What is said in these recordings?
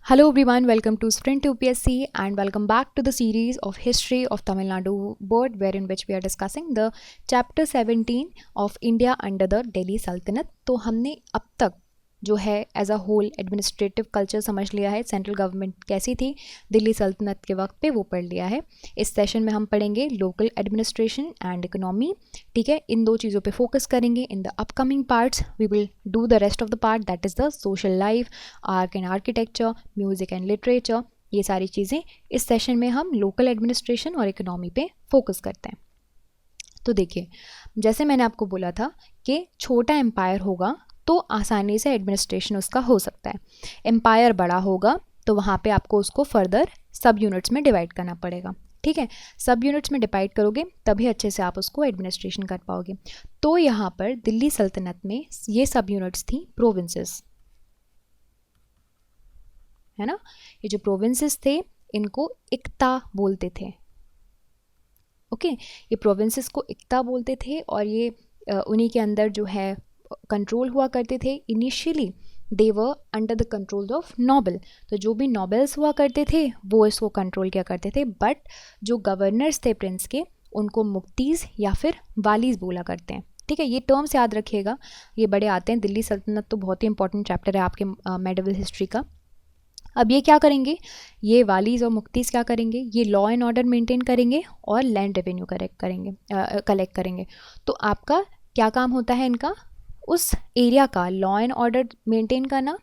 Hello everyone, welcome to Sprint to UPSC and welcome back to the series of History of Tamil Nadu Board, wherein which we are discussing the chapter 17 of India under the Delhi Sultanate. तो हमने अब तक जो है as a whole administrative culture समझ लिया है, central government कैसी थी दिल्ली सल्तनत के वक्त पे वो पढ़ लिया है. इस सेशन में हम पढ़ेंगे लोकल एडमिनिस्ट्रेशन एंड इकोनॉमी. ठीक है, इन दो चीज़ों पे फोकस करेंगे. In the upcoming parts we will do the rest of the part, that is the social life, art and architecture, music and literature. ये सारी चीज़ें इस सेशन में हम लोकल एडमिनिस्ट्रेशन और इकोनॉमी पे फोकस करते हैं. तो देखिए, जैसे मैंने आपको बोला था कि छोटा एम्पायर होगा तो आसानी से एडमिनिस्ट्रेशन उसका हो सकता है. एम्पायर बड़ा होगा तो वहाँ पे आपको उसको फर्दर सब यूनिट्स में डिवाइड करना पड़ेगा. ठीक है, सब यूनिट्स में डिवाइड करोगे तभी अच्छे से आप उसको एडमिनिस्ट्रेशन कर पाओगे. तो यहाँ पर दिल्ली सल्तनत में ये सब यूनिट्स थी प्रोविंसेस, है ना. ये जो प्रोविंसेस थे इनको इक्ता बोलते थे. ओके, ये प्रोविंसेस को इक्ता बोलते थे और ये उन्हीं के अंदर जो है कंट्रोल हुआ करते थे. Initially they were under the control of noble, तो जो भी नोबल्स हुआ करते थे वो इसको कंट्रोल किया करते थे. बट जो गवर्नर्स थे प्रिंस के उनको मुफ्तीज़ या फिर वालीज बोला करते हैं. ठीक है, ये टर्म्स याद रखिएगा, ये बड़े आते हैं. दिल्ली सल्तनत तो बहुत ही इंपॉर्टेंट चैप्टर है आपके मेडिवल हिस्ट्री का. अब ये क्या करेंगे, ये वालीज और मुफ्तीज़ क्या करेंगे, ये लॉ एंड ऑर्डर मेंटेन करेंगे और लैंड रेवेन्यू कलेक्ट करेंगे. तो आपका क्या काम होता है इनका, उस एरिया का लॉ एंड ऑर्डर मेंटेन करना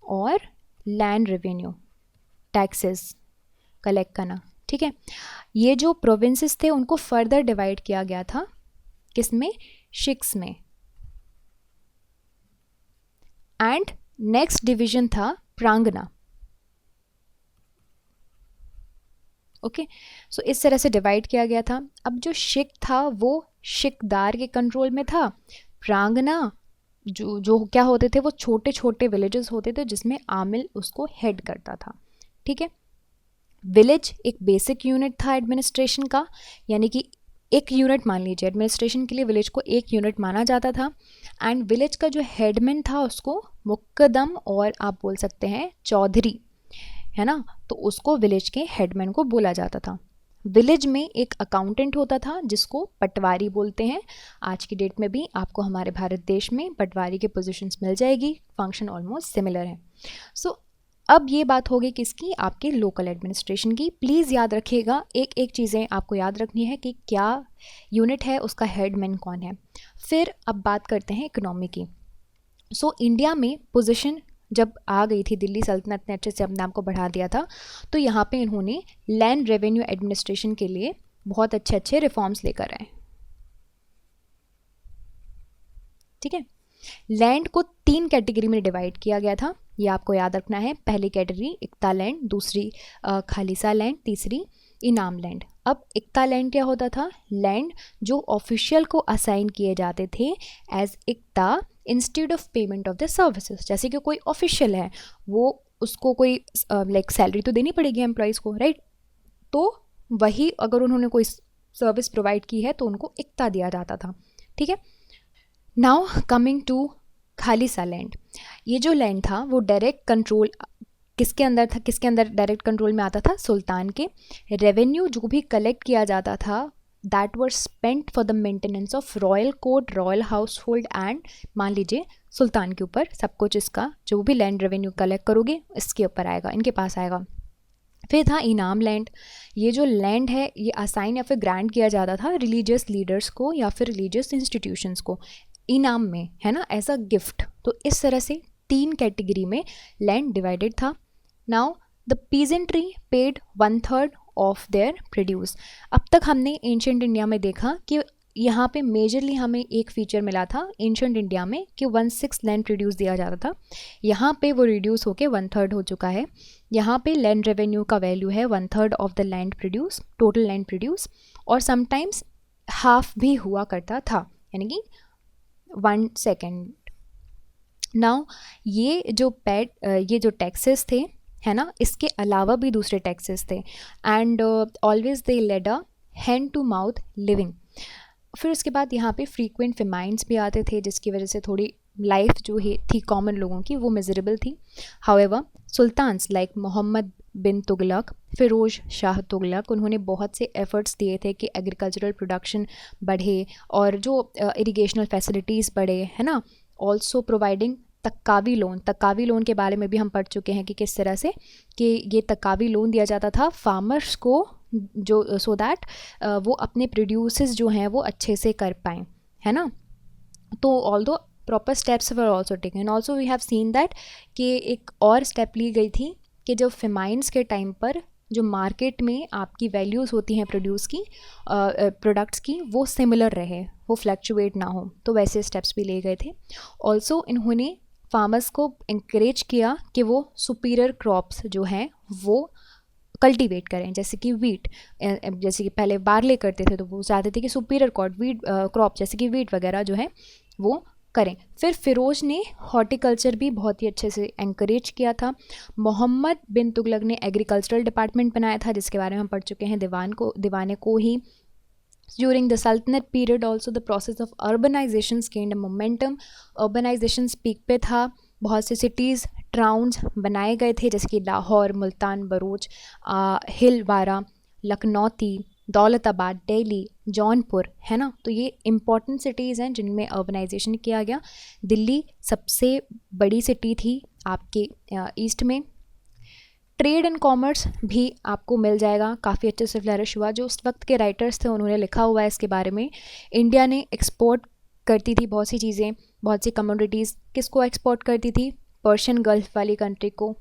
और लैंड रेवेन्यू टैक्सेस कलेक्ट करना. ठीक है, ये जो प्रोविंसेस थे उनको फर्दर डिवाइड किया गया था किसमें, शिक्स में. एंड नेक्स्ट डिवीजन था प्रांगना. ओके, सो इस तरह से डिवाइड किया गया था. अब जो शिक था वो शिकदार के कंट्रोल में था. प्रांगना जो क्या होते थे, वो छोटे छोटे विलेजेस होते थे जिसमें आमिल उसको हेड करता था. ठीक है, विलेज एक बेसिक यूनिट था एडमिनिस्ट्रेशन का, यानी कि एक यूनिट मान लीजिए एडमिनिस्ट्रेशन के लिए विलेज को एक यूनिट माना जाता था. एंड विलेज का जो हेडमैन था उसको मुक्कदम और आप बोल सकते हैं चौधरी, है ना, तो उसको विलेज के हेडमैन को बोला जाता था. विलेज में एक अकाउंटेंट होता था जिसको पटवारी बोलते हैं. आज की डेट में भी आपको हमारे भारत देश में पटवारी के पोजीशंस मिल जाएगी, फंक्शन ऑलमोस्ट सिमिलर है. सो अब ये बात होगी किसकी, आपके लोकल एडमिनिस्ट्रेशन की. प्लीज़ याद रखिएगा, एक एक चीज़ें आपको याद रखनी है कि क्या यूनिट है, उसका हेडमैन कौन है. फिर अब बात करते हैं इकोनॉमी की. सो इंडिया में पोजीशन जब आ गई थी, दिल्ली सल्तनत ने अच्छे से अपने आप को बढ़ा दिया था, तो यहाँ पे इन्होंने लैंड रेवेन्यू एडमिनिस्ट्रेशन के लिए बहुत अच्छे अच्छे रिफॉर्म्स लेकर आए. ठीक है, लैंड को 3 कैटेगरी में डिवाइड किया गया था, ये आपको याद रखना है. पहली कैटेगरी इक्ता लैंड, दूसरी खालिसा लैंड, तीसरी इनाम लैंड. अब इक्ता लैंड क्या होता था, लैंड जो ऑफिशियल को असाइन किए जाते थे as iqta instead of payment of the services. जैसे कि कोई ऑफिशियल है, वो उसको कोई लाइक सैलरी तो देनी पड़ेगी एम्प्लॉयज़ को, राइट. तो वही अगर उन्होंने कोई सर्विस प्रोवाइड की है तो उनको इक्ता दिया जाता था. ठीक है, नाउ कमिंग टू खालिसा लैंड. ये जो लैंड था वो डायरेक्ट कंट्रोल किसके अंदर था, किसके अंदर डायरेक्ट कंट्रोल में आता था, सुल्तान के. रेवेन्यू जो भी कलेक्ट किया जाता था that were spent for the maintenance of royal court, royal house hold and मान लीजिए सुल्तान के ऊपर सब कुछ, इसका जो भी लैंड रेवेन्यू कलेक्ट करोगे इसके ऊपर आएगा, इनके पास आएगा. फिर था इनाम लैंड. ये जो लैंड है ये असाइन या फिर ग्रांट किया जाता था रिलीजियस लीडर्स को या फिर रिलीजियस इंस्टीट्यूशंस को इनाम में, है ना, एज अ गिफ्ट. तो इस तरह से 3 कैटेगरी में लैंड डिवाइडेड था. Now the peasantry paid 1/3 of their produce. अब तक हमने एंशियंट इंडिया में देखा कि यहाँ पे मेजरली हमें एक फीचर मिला था एंशियंट इंडिया में कि 1/6 लैंड प्रोड्यूस दिया जाता था. यहाँ पे वो रिड्यूस होके 1/3 हो चुका है. यहाँ पे लैंड रेवेन्यू का वैल्यू है 1/3 of the land produce, total land produce. और समटाइम्स हाफ भी हुआ करता था, यानी कि 1/2. नाउ ये जो टैक्सेस थे, है ना, इसके अलावा भी दूसरे टैक्सेस थे. And always they led a hand to mouth living. फिर उसके बाद यहाँ पे फ्रीक्वेंट फेमाइंस भी आते थे जिसकी वजह से थोड़ी लाइफ जो है थी कॉमन लोगों की वो मिजरेबल थी. हाउएवर सुल्तान्स लाइक मोहम्मद बिन तुगलक, फ़िरोज़ शाह तुगलक, उन्होंने बहुत से एफ़र्ट्स दिए थे कि एग्रीकल्चरल प्रोडक्शन बढ़े और जो इरिगेशनल फैसिलिटीज़ बढ़े, है ना. ऑल्सो प्रोवाइडिंग तकावी लोन के बारे में भी हम पढ़ चुके हैं कि किस तरह से कि ये तकावी लोन दिया जाता था फार्मर्स को, जो सो दैट वो अपने प्रोड्यूसेस जो हैं वो अच्छे से कर पाएँ, है ना. तो although proper steps were also taken. Also we have seen that कि एक और स्टेप ली गई थी कि जब फेमाइंस के टाइम पर जो मार्केट में आपकी वैल्यूज़ होती हैं प्रोड्यूस की प्रोडक्ट्स की वो सिमिलर रहे, वो फ्लैक्चुएट ना हो, तो वैसे स्टेप्स भी लिए गए थे. ऑल्सो इन्होंने फार्मर्स को इंकरेज किया कि वो सुपीरियर क्रॉप्स जो हैं वो कल्टीवेट करें, जैसे कि वीट. जैसे कि पहले बार्ले करते थे तो वो चाहते थे कि सुपीरियर क्रॉप जैसे कि वीट वगैरह जो है वो करें. फिर फ़िरोज़ ने हॉर्टिकल्चर भी बहुत ही अच्छे से एनकरेज किया था. मोहम्मद बिन तुगलक ने एग्रीकल्चरल डिपार्टमेंट बनाया था जिसके बारे में हम पढ़ चुके हैं दीवाने को ही. During the Sultanate period also the process of urbanization gained a momentum. Urbanization peak पे था, बहुत से सिटीज़ टाउन्स बनाए गए थे जैसे कि लाहौर, मुल्तान, बरूच, हिलवारा, लखनौती, दौलताबाद, दिल्ली, जौनपुर, है ना. तो ये इम्पॉर्टेंट सिटीज़ हैं जिनमें अर्बनाइजेशन किया गया. दिल्ली सबसे बड़ी सिटी थी आपके ईस्ट में. ट्रेड एंड कॉमर्स भी आपको मिल जाएगा, काफ़ी अच्छे से फ्लरिश हुआ. जो उस वक्त के राइटर्स थे उन्होंने लिखा हुआ है इसके बारे में. इंडिया ने एक्सपोर्ट करती थी बहुत सी चीज़ें, बहुत सी कमोडिटीज़. किसको एक्सपोर्ट करती थी? पर्शियन गल्फ वाली कंट्री को,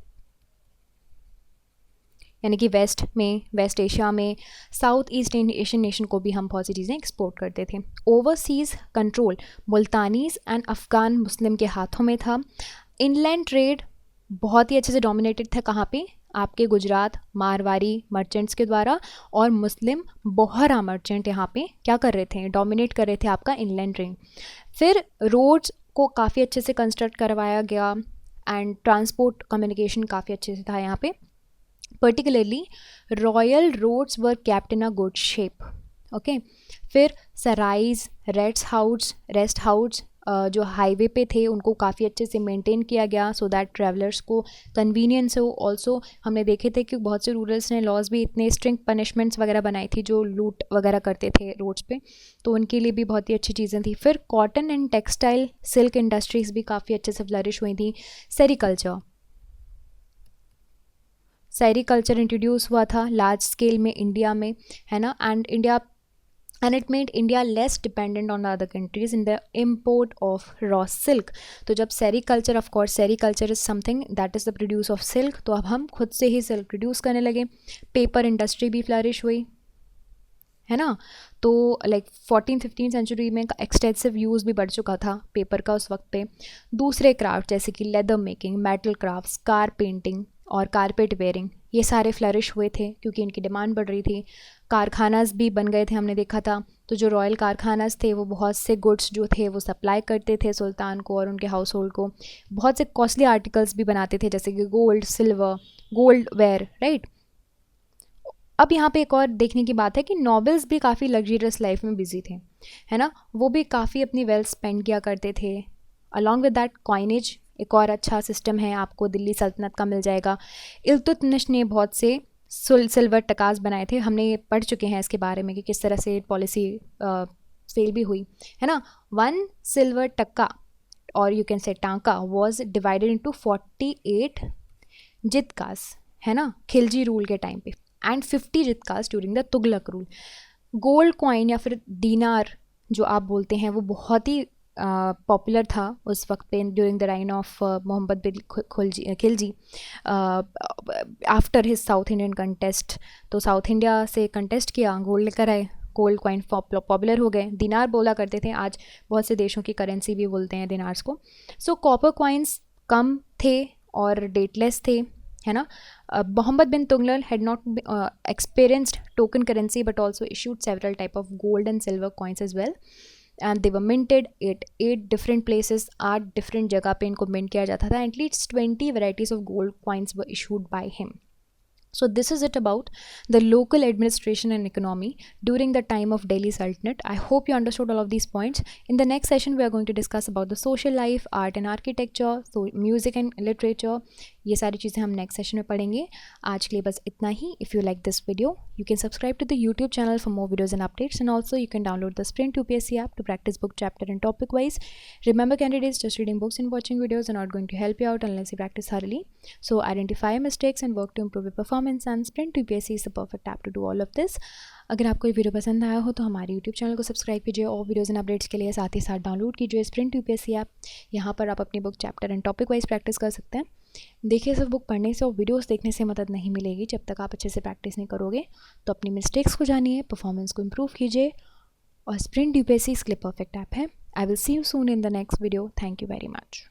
यानी कि वेस्ट एशिया में, साउथ ईस्ट एशियन नेशन को भी हम बहुत सी चीज़ें एक्सपोर्ट करते थे. ओवरसीज़ कंट्रोल मुल्तानीज़ एंड अफ़गान मुस्लिम के हाथों में था. इनलैंड ट्रेड बहुत ही अच्छे से डोमिनेटेड था कहाँ पे? आपके गुजरात मारवाड़ी मर्चेंट्स के द्वारा, और मुस्लिम बोहरा मर्चेंट यहाँ पे क्या कर रहे थे? डोमिनेट कर रहे थे आपका इनलैंड ट्रेड. फिर रोड्स को काफ़ी अच्छे से कंस्ट्रक्ट करवाया गया एंड ट्रांसपोर्ट कम्युनिकेशन काफ़ी अच्छे से था यहाँ पे. Particularly royal roads were kept in a good shape. Okay. फिर सराइज, रेस्ट हाउस जो हाईवे पे थे उनको काफ़ी अच्छे से मेंटेन किया गया सो दैट ट्रैवलर्स को कन्वीनियंस हो. ऑल्सो हमने देखे थे कि बहुत से रूरल्स ने लॉज भी इतने स्ट्रिंग पनिशमेंट्स वगैरह बनाई थी जो लूट वगैरह करते थे रोड्स पे, तो उनके लिए भी बहुत ही अच्छी चीज़ें थी. फिर cotton and textile silk industries भी काफ़ी अच्छे से फ्लरिश हुई थी. सेरिकल्चर इंट्रोड्यूस हुआ था लार्ज स्केल में इंडिया में, है ना. And it made India less dependent on the other countries in the import of raw silk. तो जब sericulture, of course sericulture is something that is the produce of silk, तो अब हम खुद से ही सिल्क प्रोड्यूस करने लगे. पेपर इंडस्ट्री भी फ्लरिश हुई, है ना. तो लाइक 14-15 सेंचुरी में एक्सटेंसिव यूज़ भी बढ़ चुका था पेपर का उस वक्त पे. दूसरे क्राफ्ट जैसे कि leather making, metal crafts, car painting और कारपेट वेयरिंग, ये सारे फ्लरिश हुए थे क्योंकि इनकी डिमांड बढ़ रही थी. कारखानास भी बन गए थे, हमने देखा था. तो जो रॉयल कारखानास थे वो बहुत से गुड्स जो थे वो सप्लाई करते थे सुल्तान को और उनके हाउस होल्ड को. बहुत से कॉस्टली आर्टिकल्स भी बनाते थे जैसे कि gold, silver, gold ware, right. अब यहाँ पे एक और देखने की बात है कि नॉबल्स भी काफ़ी लग्जरियस लाइफ में बिजी थे, है ना. वो भी काफ़ी अपनी वेल्थ स्पेंड किया करते थे. अलॉन्ग विद दैट कॉइनेज एक और अच्छा सिस्टम है आपको दिल्ली सल्तनत का मिल जाएगा. इल्तुतमिश ने बहुत से सिल्वर टकास बनाए थे, हमने ये पढ़ चुके हैं इसके बारे में कि किस तरह से पॉलिसी फेल भी हुई, है ना. 1 सिल्वर टक्का और यू कैन से टांका वॉज डिवाइडेड इंटू 48 जितकास, है ना, खिलजी रूल के टाइम पे, एंड 50 जितकास during the Tughlaq rule. Gold coin या फिर दीनार जो आप बोलते हैं वो बहुत ही पॉपुलर था उस वक्त पे during the reign of Muhammad bin Khilji after his south Indian contest. तो साउथ इंडिया से कंटेस्ट किया, गोल्ड लेकर आए, गोल्ड कॉइन पॉपुलर हो गए. दिनार बोला करते थे, आज बहुत से देशों की करेंसी भी बोलते हैं दिनार्स को. सो कॉपर कॉइन्स कम थे और डेटलेस थे, है ना. मोहम्मद बिन Tughlaq had not experienced token currency but also issued several type of gold and silver coins as well, and they were minted at 8 different places. 8 different जगह पे इनको mint किया जाता था. At least 20 varieties of gold coins were issued by him. So this is it about the local administration and economy during the time of Delhi Sultanate. I hope you understood all of these points. In the next session, we are going to discuss about the social life, art and architecture, so music and literature. ये सारी चीज़ें हम next session में पढ़ेंगे. आज के लिए बस इतना ही. If you like this video, you can subscribe to the YouTube channel for more videos and updates, and also you can download the Sprint UPSC app to practice book chapter and topic wise. Remember, candidates, just reading books and watching videos are not going to help you out unless you practice thoroughly. So identify mistakes and work to improve your performance, and Sprint UPSC is the perfect app to do all of this. अगर आपको ये video पसंद आया हो तो हमारे YouTube channel को subscribe कीजिए और वीडियोज़ एंड अपडेट्स के लिए साथ ही साथ डाउनलोड कीजिए स्प्रिंट यूपीएससी ऐप. यहाँ पर आप अपनी book chapter and topic wise practice कर सकते हैं. देखिए, सिर्फ बुक पढ़ने से और वीडियोस देखने से मदद नहीं मिलेगी जब तक आप अच्छे से प्रैक्टिस नहीं करोगे. तो अपनी मिस्टेक्स को जानिए, परफॉर्मेंस को इम्प्रूव कीजिए, और स्प्रिंट यूपीएससी इसके लिए परफेक्ट ऐप है. I will see you soon in the next video. Thank you very much.